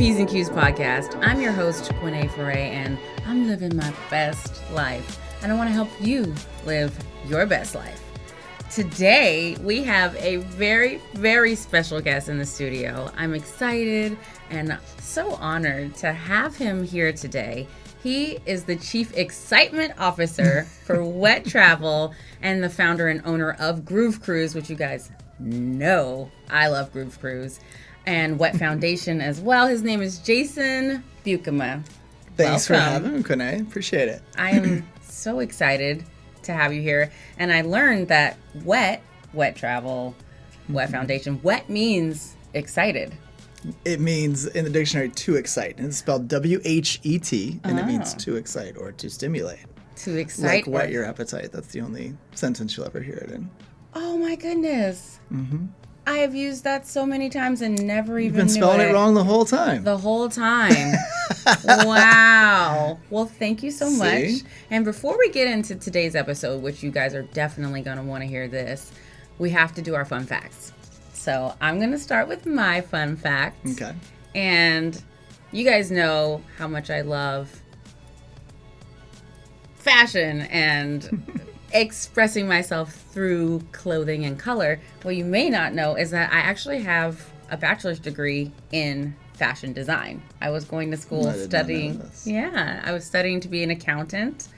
P's and Q's podcast. I'm your host, Quinée Foray, and I'm living my best life. And I want to help you live your best life. Today, we have a very, very special guest in the studio. I'm excited and so honored to have him here today. He is the Chief Excitement Officer for Whet Travel and the founder and owner of Groove Cruise, which you guys know I love Groove Cruise, and Whet Foundation as well. His name is Jason Beukema. Thanks for having me, Quinée. Appreciate it. I am so excited to have you here. And I learned that Whet Travel, Whet Foundation, Whet means excited. It means in the dictionary to excite. And it's spelled W-H-E-T, and it means to excite or to stimulate. To excite. Like whet your appetite. That's the only sentence you'll ever hear it in. Oh my goodness. Mm-hmm. I have used that so many times and never even You've been spelling it wrong the whole time. The whole time. Wow. Well, thank you so much. And before we get into today's episode, which you guys are definitely going to want to hear this, we have to do our fun facts. So I'm going to start with my fun facts. Okay. And you guys know how much I love fashion and expressing myself through clothing and color. What you may not know is that I actually have a bachelor's degree in fashion design. I was going to school studying. Yeah, I was studying to be an accountant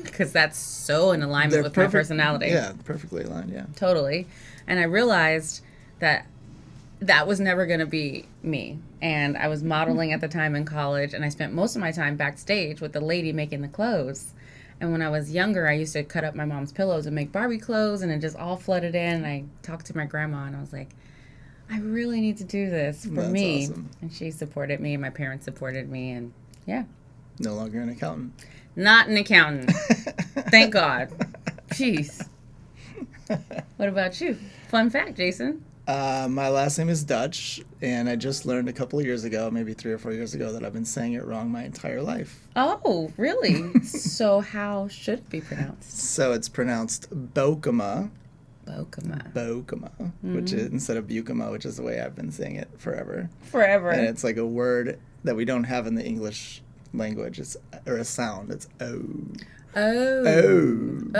because that's so in alignment with my personality. Yeah, perfectly aligned, yeah. Totally. And I realized that that was never going to be me. And I was modeling at the time in college, and I spent most of my time backstage with the lady making the clothes. And when I was younger, I used to cut up my mom's pillows and make Barbie clothes, and it just all flooded in. And I talked to my grandma, and I was like, I really need to do this for me. Awesome. And she supported me, and my parents supported me, and yeah. No longer an accountant. Not an accountant. Thank God. Jeez. What about you? Fun fact, Jason. My last name is Dutch, and I just learned a couple of years ago, maybe 3 or 4 years ago, that I've been saying it wrong my entire life. Oh, really? So how should it be pronounced? So it's pronounced Beukema. Beukema. Which is instead of Beukema, which is the way I've been saying it forever. Forever. And it's like a word that we don't have in the English language, or a sound. It's O. Oh,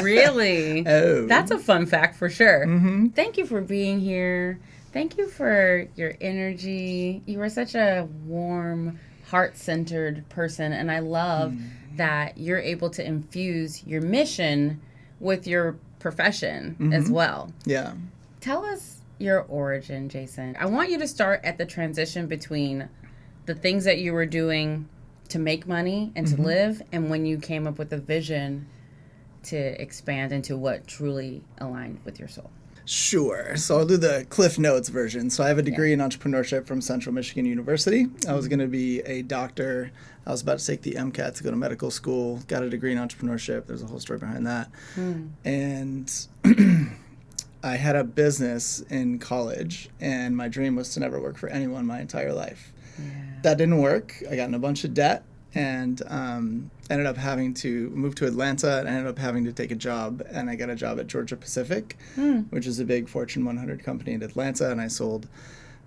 really? Oh. That's a fun fact for sure. Mm-hmm. Thank you for being here. Thank you for your energy. You are such a warm, heart-centered person, and I love that you're able to infuse your mission with your profession as well. Yeah. Tell us your origin, Jason. I want you to start at the transition between the things that you were doing to make money and to live, and when you came up with a vision to expand into what truly aligned with your soul. Sure. So I'll do the Cliff Notes version. So I have a degree in entrepreneurship from Central Michigan University. I was going to be a doctor. I was about to take the MCAT to go to medical school. Got a degree in entrepreneurship. There's a whole story behind that. And I had a business in college, and my dream was to never work for anyone my entire life. Yeah. That didn't work. I got in a bunch of debt and ended up having to move to Atlanta, and ended up having to take a job. And I got a job at Georgia Pacific, which is a big Fortune 100 company in Atlanta. And I sold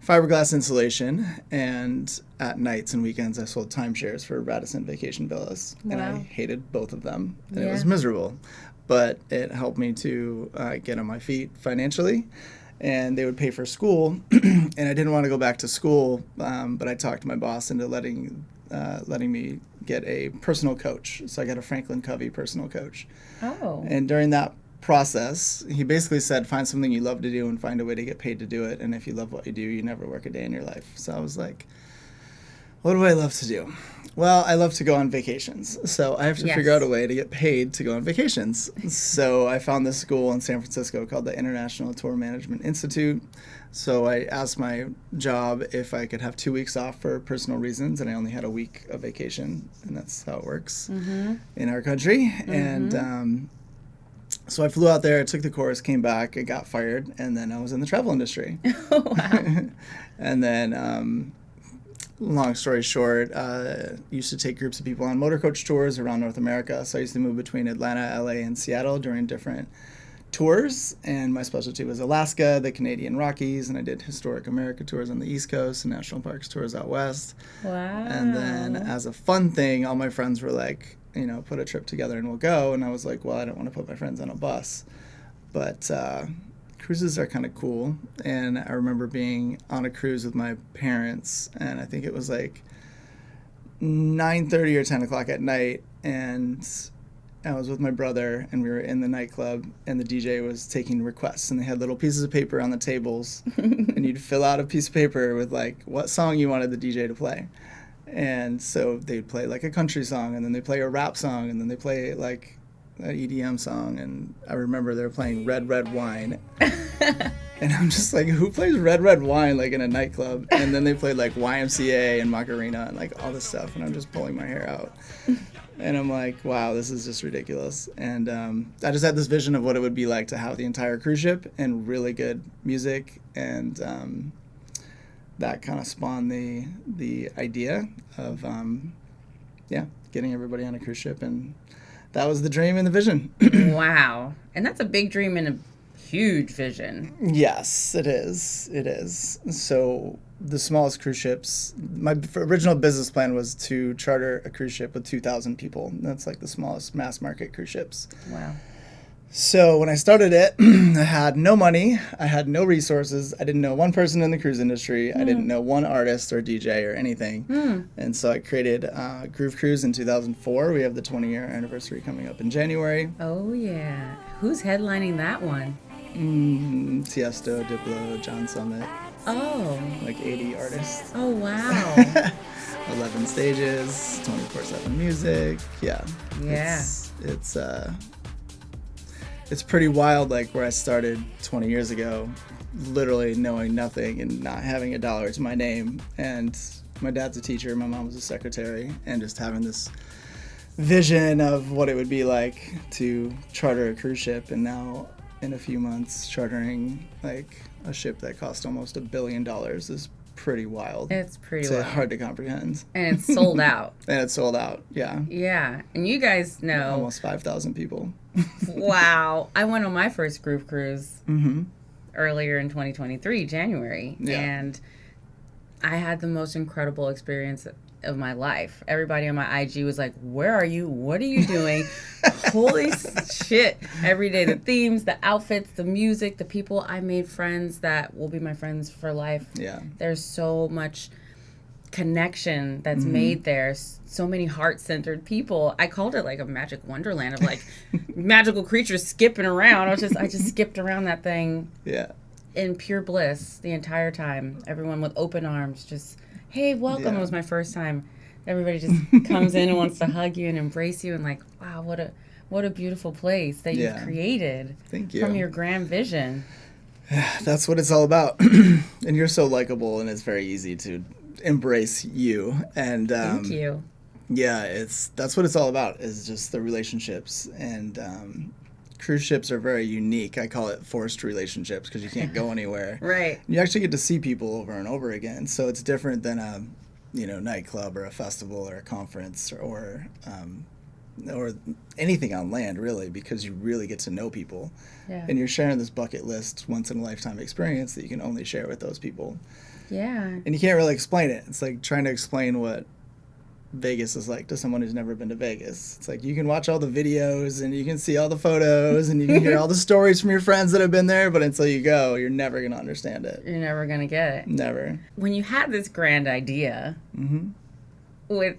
fiberglass insulation. And at nights and weekends, I sold timeshares for Radisson Vacation Villas. Wow. And I hated both of them. And it was miserable. But it helped me to get on my feet financially. And they would pay for school, and I didn't want to go back to school, but I talked my boss into letting me get a personal coach. So I got a Franklin Covey personal coach. Oh. And during that process, he basically said, find something you love to do and find a way to get paid to do it. And if you love what you do, you never work a day in your life. So I was like, what do I love to do? Well, I love to go on vacations, so I have to figure out a way to get paid to go on vacations. So I found this school in San Francisco called the International Tour Management Institute. So I asked my job if I could have 2 weeks off for personal reasons, and I only had a week of vacation, and that's how it works in our country. And so I flew out there, took the course, came back, I got fired, and then I was in the travel industry. Oh, wow. And then long story short, used to take groups of people on motor coach tours around North America. So I used to move between Atlanta, LA, and Seattle during different tours, and my specialty was Alaska, the Canadian Rockies, and I did historic America tours on the East Coast and national parks tours out west. Wow. And then as a fun thing, all my friends were like, put a trip together and we'll go. And I was like, well, I don't want to put my friends on a bus. But cruises are kind of cool. And I remember being on a cruise with my parents, and I think it was like 9:30 or 10 o'clock at night, and I was with my brother, and we were in the nightclub, and the DJ was taking requests, and they had little pieces of paper on the tables, and you'd fill out a piece of paper with like what song you wanted the DJ to play. And so they'd play like a country song, and then they play a rap song, and then they play like an EDM song. And I remember they were playing Red Red Wine. And I'm just like, who plays Red Red Wine like in a nightclub? And then they played like YMCA and Macarena and like all this stuff, and I'm just pulling my hair out. And I'm like, wow, this is just ridiculous. And I just had this vision of what it would be like to have the entire cruise ship and really good music. And that kind of spawned the idea of, getting everybody on a cruise ship. And that was the dream and the vision. Wow. And that's a big dream and a huge vision. Yes, it is. It is. So the smallest cruise ships, my original business plan was to charter a cruise ship with 2,000 people. That's like the smallest mass market cruise ships. Wow. So when I started it, I had no money. I had no resources. I didn't know one person in the cruise industry. I didn't know one artist or DJ or anything. And so I created Groove Cruise in 2004. We have the 20-year anniversary coming up in January. Oh, yeah. Who's headlining that one? Tiesto, Diplo, John Summit. Oh. Like 80 artists. Oh, wow. 11 stages, 24/7 music. Yeah. Yeah. It's pretty wild, like where I started 20 years ago, literally knowing nothing and not having $1 to my name. And my dad's a teacher, my mom was a secretary, and just having this vision of what it would be like to charter a cruise ship. And now in a few months, chartering like a ship that cost almost $1 billion is pretty wild. It's pretty It's wild. hard to comprehend. And it's sold out. And it's sold out, yeah. Yeah. And you guys know. Almost 5,000 people. Wow. I went on my first group cruise earlier in 2023, January. Yeah. And I had the most incredible experience of my life. Everybody on my IG was like, where are you? What are you doing? Holy shit. Every day, the themes, the outfits, the music, the people. I made friends that will be my friends for life. Yeah. There's so much connection that's made there. So many heart-centered people. I called it like a magic wonderland of like magical creatures skipping around. I just skipped around that thing. Yeah. In pure bliss the entire time. Everyone with open arms, just, hey, welcome. Yeah. It was my first time. Everybody just comes in and wants to hug you and embrace you, and like, wow, what a beautiful place that you've created. Thank you. From your grand vision. That's what it's all about. And you're so likable, and it's very easy to embrace you. And Thank you. Yeah, that's what it's all about, is just the relationships. And cruise ships are very unique. I call it forced relationships because you can't go anywhere. Right. You actually get to see people over and over again. So it's different than a nightclub or a festival or a conference or anything on land, really, because you really get to know people. Yeah. And you're sharing this bucket list, once in a lifetime experience that you can only share with those people. Yeah. And you can't really explain it. It's like trying to explain what Vegas is like to someone who's never been to Vegas. It's like you can watch all the videos and you can see all the photos and you can hear all the stories from your friends that have been there, but until you go, you're never going to understand it. You're never going to get it. Never. When you had this grand idea with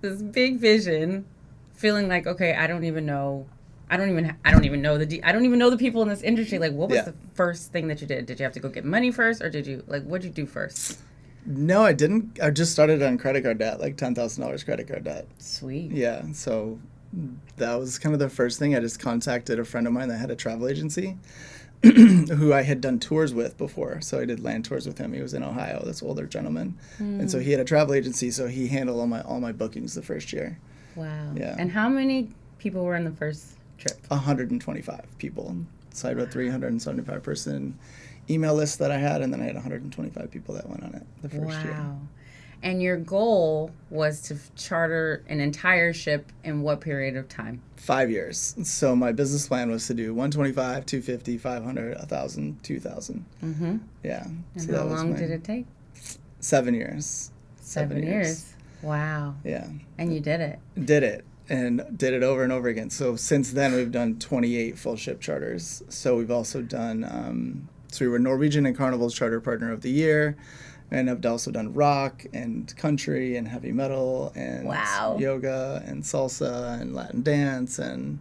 this big vision, feeling like, okay, I don't even know the people in this industry. Like, what was the first thing that you did? Did you have to go get money first, or what'd you do first? No, I didn't. I just started on credit card debt, like $10,000 credit card debt. Sweet. Yeah, so that was kind of the first thing. I just contacted a friend of mine that had a travel agency who I had done tours with before. So I did land tours with him. He was in Ohio, this older gentleman. And so he had a travel agency, so he handled all my bookings the first year. Wow. Yeah. And how many people were in the first trip? 125 people. So I had a 375 person email list that I had, and then I had 125 people that went on it the first year. Wow. And your goal was to charter an entire ship in what period of time? 5 years. So my business plan was to do 125, 250, 500, 1,000, 2,000. Mm-hmm. Yeah. And so how long did it take? 7 years. 7 years. Wow. Yeah. And you did it. Did it. And did it over and over again. So since then, we've done 28 full ship charters. So we've also done, so we were Norwegian and Carnival's Charter Partner of the Year. And I've also done rock and country and heavy metal and yoga and salsa and Latin dance and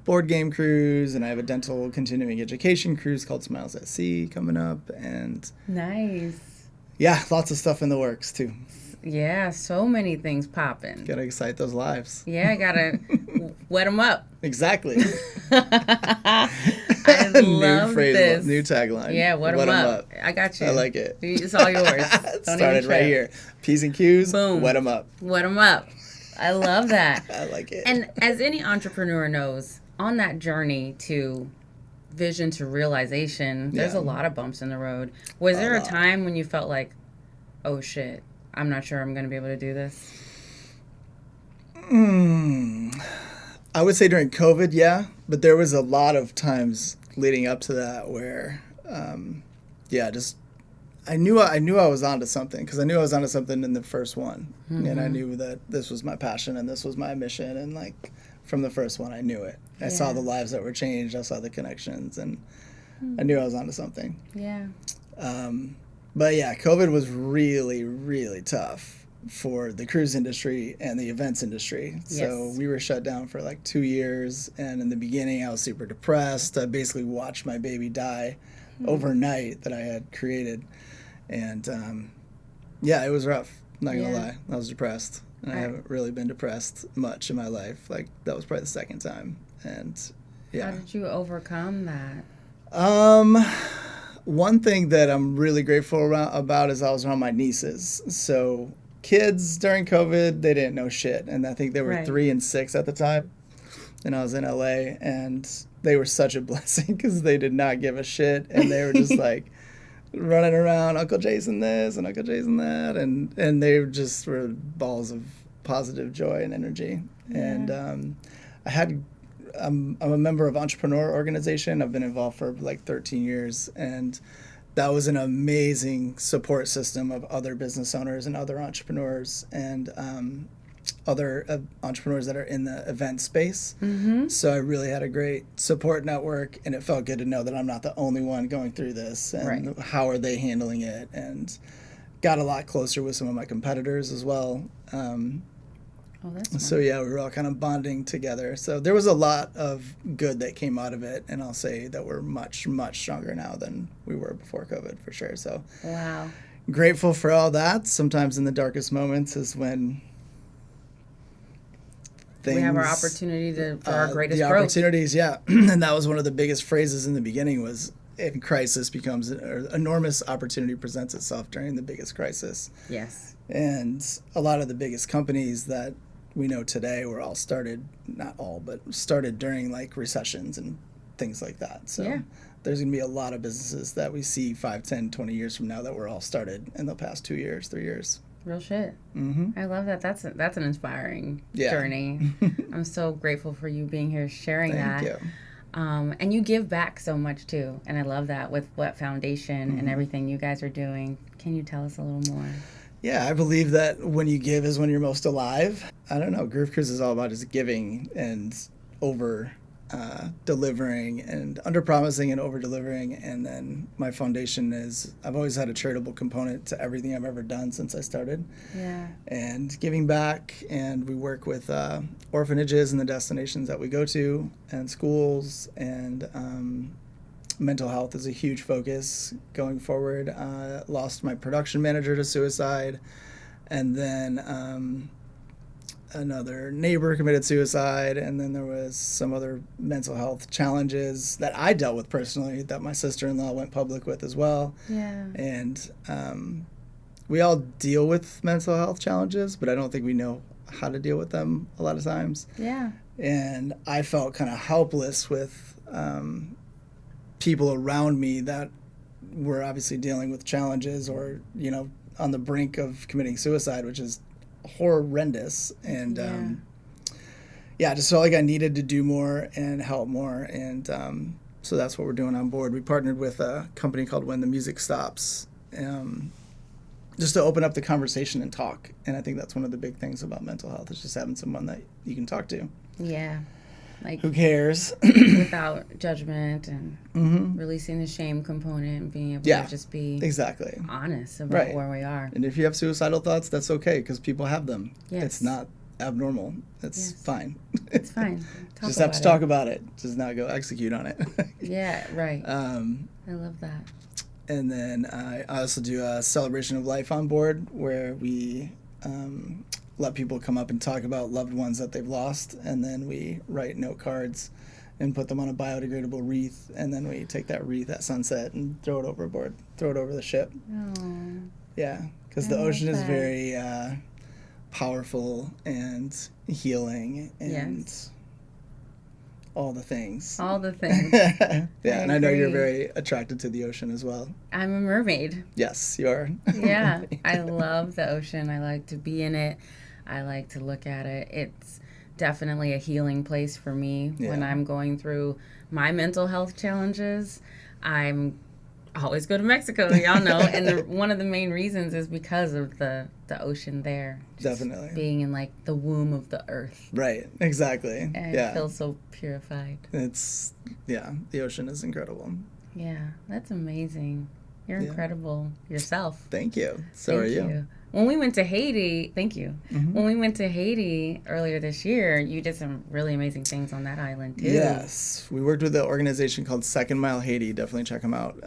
board game cruise. And I have a dental continuing education cruise called Smiles at Sea coming up. And nice. Yeah, lots of stuff in the works too. Yeah, so many things popping. Gotta excite those lives. Yeah, gotta wet them up. Exactly. I love this. New tagline. Yeah, wet them up. I got you. I like it. It's all yours. Started right here. P's and Q's. Boom. Wet them up. Wet them up. I love that. I like it. And as any entrepreneur knows, on that journey to vision to realization, there's a lot of bumps in the road. Was there a time when you felt like, oh shit, I'm not sure I'm going to be able to do this? I would say during COVID, yeah. But there was a lot of times leading up to that where, I knew I was onto something, because I knew I was onto something in the first one. Mm-hmm. And I knew that this was my passion and this was my mission. And like from the first one, I knew it. I saw the lives that were changed. I saw the connections, and I knew I was onto something. Yeah. But yeah, COVID was really, really tough for the cruise industry and the events industry. Yes. So we were shut down for like 2 years. And in the beginning, I was super depressed. I basically watched my baby die overnight that I had created. And it was rough. Not going to lie. I was depressed. And I haven't really been depressed much in my life. Like, that was probably the second time. And yeah. How did you overcome that? One thing that I'm really grateful about is I was around my nieces. So kids during COVID, they didn't know shit. And I think they were 3 and 6 at the time. And I was in LA, and they were such a blessing because they did not give a shit. And they were just like running around, Uncle Jason this and Uncle Jason that. And they just were balls of positive joy and energy. Yeah. And I'm a member of Entrepreneur Organization. I've been involved for like 13 years, and that was an amazing support system of other business owners and other entrepreneurs and other entrepreneurs that are in the event space. Mm-hmm. So I really had a great support network, and it felt good to know that I'm not the only one going through this, and how are they handling it, and got a lot closer with some of my competitors as well. So yeah, we were all kind of bonding together. So there was a lot of good that came out of it, and I'll say that we're much, much stronger now than we were before COVID, for sure. So grateful for all that. Sometimes in the darkest moments is when we have our opportunity for our greatest growth. The opportunities, yeah. And that was one of the biggest phrases in the beginning was, in crisis becomes, or enormous opportunity presents itself during the biggest crisis. Yes. And a lot of the biggest companies that we know today were all started, not all, but started during like recessions and things like that. So there's going to be a lot of businesses that we see 5, 10, 20 years from now that were all started in the past 2 years, 3 years. Real shit. Mm-hmm. I love that. That's an inspiring journey. I'm so grateful for you being here sharing that. Thank you. And you give back so much too. And I love that with Whet Foundation and everything you guys are doing. Can you tell us a little more? Yeah, I believe that when you give is when you're most alive. I don't know. Groove Cruise is all about just giving and over delivering and under promising and over delivering. And then my foundation is, I've always had a charitable component to everything I've ever done since I started. Yeah. And giving back. And we work with orphanages and the destinations that we go to, and schools, and mental health is a huge focus going forward. Lost my production manager to suicide, and then another neighbor committed suicide, and then there was some other mental health challenges that I dealt with personally that my sister-in-law went public with as well. Yeah. And we all deal with mental health challenges, but I don't think we know how to deal with them a lot of times. Yeah. And I felt kind of helpless with people around me that were obviously dealing with challenges or, on the brink of committing suicide, which is horrendous. And just felt like I needed to do more and help more. And so that's what we're doing on board. We partnered with a company called When the Music Stops, just to open up the conversation and talk. And I think that's one of the big things about mental health, is just having someone that you can talk to. Yeah. Like, who cares? Without judgment, and releasing the shame component, and being able to just be honest about where we are. And if you have suicidal thoughts, that's okay, because people have them. Yes. It's not abnormal. It's fine. It's fine. Just have to talk about it. Just not go execute on it. Yeah, right. I love that. And then I also do a celebration of life on board, where we let people come up and talk about loved ones that they've lost, and then we write note cards and put them on a biodegradable wreath, and then we take that wreath at sunset and throw it overboard, throw it over the ship. Oh. Yeah, because the ocean is very powerful and healing and all the things. All the things. And I know you're very attracted to the ocean as well. I'm a mermaid. Yes, you are. Yeah, I love the ocean. I like to be in it. I like to look at it. It's definitely a healing place for me when I'm going through my mental health challenges. I always go to Mexico, y'all know, and one of the main reasons is because of the ocean there. Definitely. Being in, like, the womb of the earth. Right, exactly. And it feels so purified. It's, the ocean is incredible. Yeah, that's amazing. You're incredible yourself. Thank you. So are you. When we went to Haiti, thank you. When we went to Haiti earlier this year, you did some really amazing things on that island, too. Yes. We worked with an organization called Second Mile Haiti. Definitely check them out.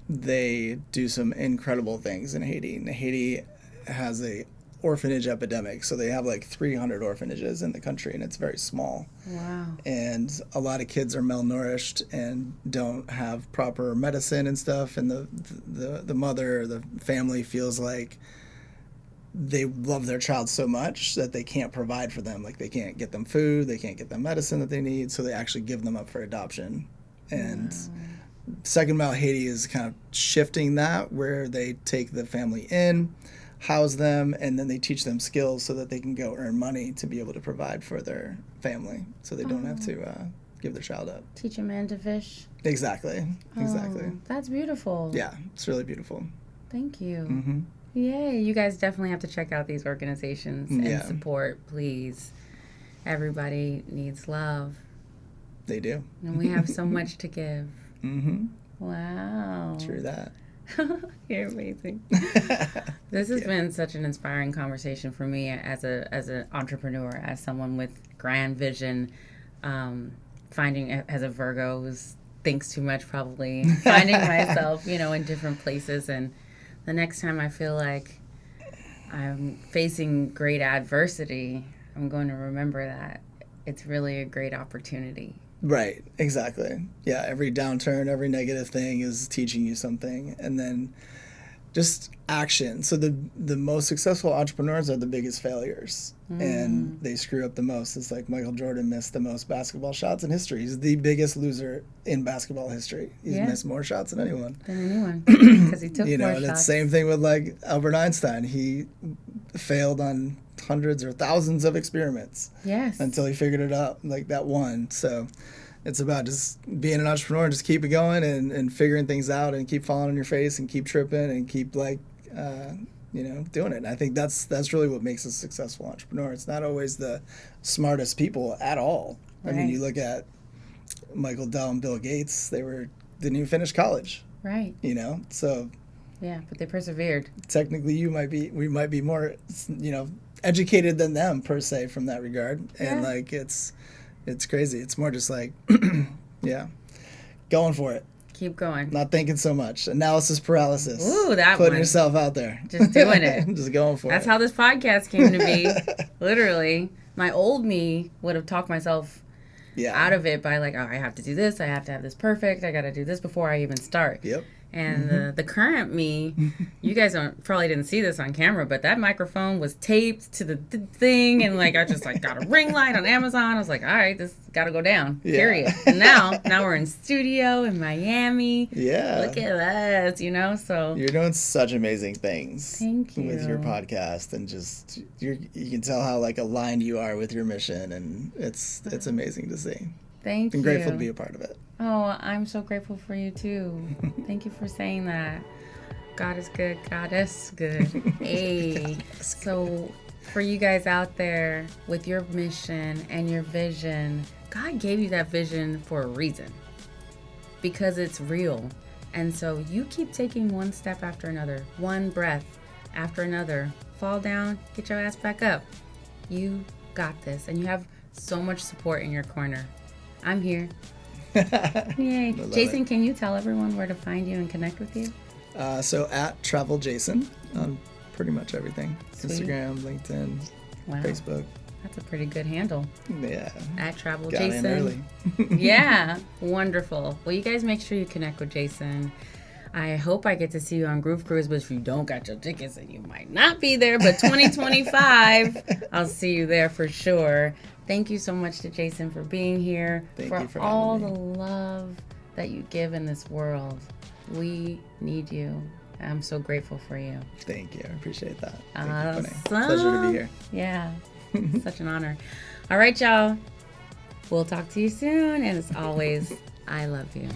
They do some incredible things in Haiti. And Haiti has a orphanage epidemic. So they have like 300 orphanages in the country, and it's very small. Wow. And a lot of kids are malnourished and don't have proper medicine and stuff. And the mother or the family feels like they love their child so much that they can't provide for them. Like, they can't get them food, they can't get them medicine that they need, so they actually give them up for adoption. And Second Mile Haiti is kind of shifting that, where they take the family in, house them, and then they teach them skills so that they can go earn money to be able to provide for their family, so they don't have to give their child up. Teach a man to fish. Exactly. That's beautiful. Yeah, it's really beautiful. Thank you. Yay, you guys definitely have to check out these organizations and support, please. Everybody needs love. They do. And we have so much to give. Wow. True that. You're amazing. This has been such an inspiring conversation for me as an entrepreneur, as someone with grand vision, finding, as a Virgo who thinks too much probably, finding myself, in different places. And the next time I feel like I'm facing great adversity, I'm going to remember that it's really a great opportunity. Right, exactly. Yeah, every downturn, every negative thing is teaching you something. And then just action. So the most successful entrepreneurs are the biggest failures. And they screw up the most. It's like Michael Jordan missed the most basketball shots in history. He's the biggest loser in basketball history. He's missed more shots than anyone. Because he took more and shots. it's the same thing with, like, Albert Einstein. He failed on hundreds or thousands of experiments. Yes. Until he figured it out, like that one. So it's about just being an entrepreneur and just keep it going and figuring things out and keep falling on your face and keep tripping and keep, like, doing it. And I think that's really what makes a successful entrepreneur. It's not always the smartest people at all. Right. I mean, you look at Michael Dell and Bill Gates, didn't even finish college. Right. So yeah, but they persevered. Technically we might be more, educated than them per se from that regard. Yeah. And, like, it's crazy. It's more just like, going for it. Keep going. Not thinking so much. Analysis paralysis. Ooh, that Putting one. yourself out there. Just doing it. Just going for it. That's how this podcast came to be. Literally. My old me would have talked myself out of it by, like, oh, I have to do this. I have to have this perfect. I got to do this before I even start. Yep. And the current me, you guys probably didn't see this on camera, but that microphone was taped to the thing, and like I just like got a ring light on Amazon. I was like, all right, this got to go down. Yeah. Period. And now we're in studio in Miami. Yeah. Look at us, you know. So you're doing such amazing things. Thank you. With your podcast, and just you can tell how like aligned you are with your mission, and it's amazing to see. Thank you. I'm grateful to be a part of it. Oh, I'm so grateful for you too. Thank you for saying that. God is good. God is good. Hey. So for you guys out there with your mission and your vision, God gave you that vision for a reason. Because it's real. And so you keep taking one step after another, one breath after another. Fall down, get your ass back up. You got this. And you have so much support in your corner. I'm here. Yay. Jason, can you tell everyone where to find you and connect with you? So at Travel Jason on pretty much everything. Sweet. Instagram, LinkedIn, Facebook. That's a pretty good handle. Yeah. At Travel Got Jason. in early. Yeah. Wonderful. Well, you guys make sure you connect with Jason. I hope I get to see you on Groove Cruise, but if you don't got your tickets, then you might not be there. But 2025, I'll see you there for sure. Thank you so much to Jason for being here. Thank for you for all having the me. love that you give in this world. We need you. I'm so grateful for you. Thank you. I appreciate that. Awesome. Thank you, pleasure to be here. Yeah. Such an honor. All right, y'all. We'll talk to you soon. And as always, I love you.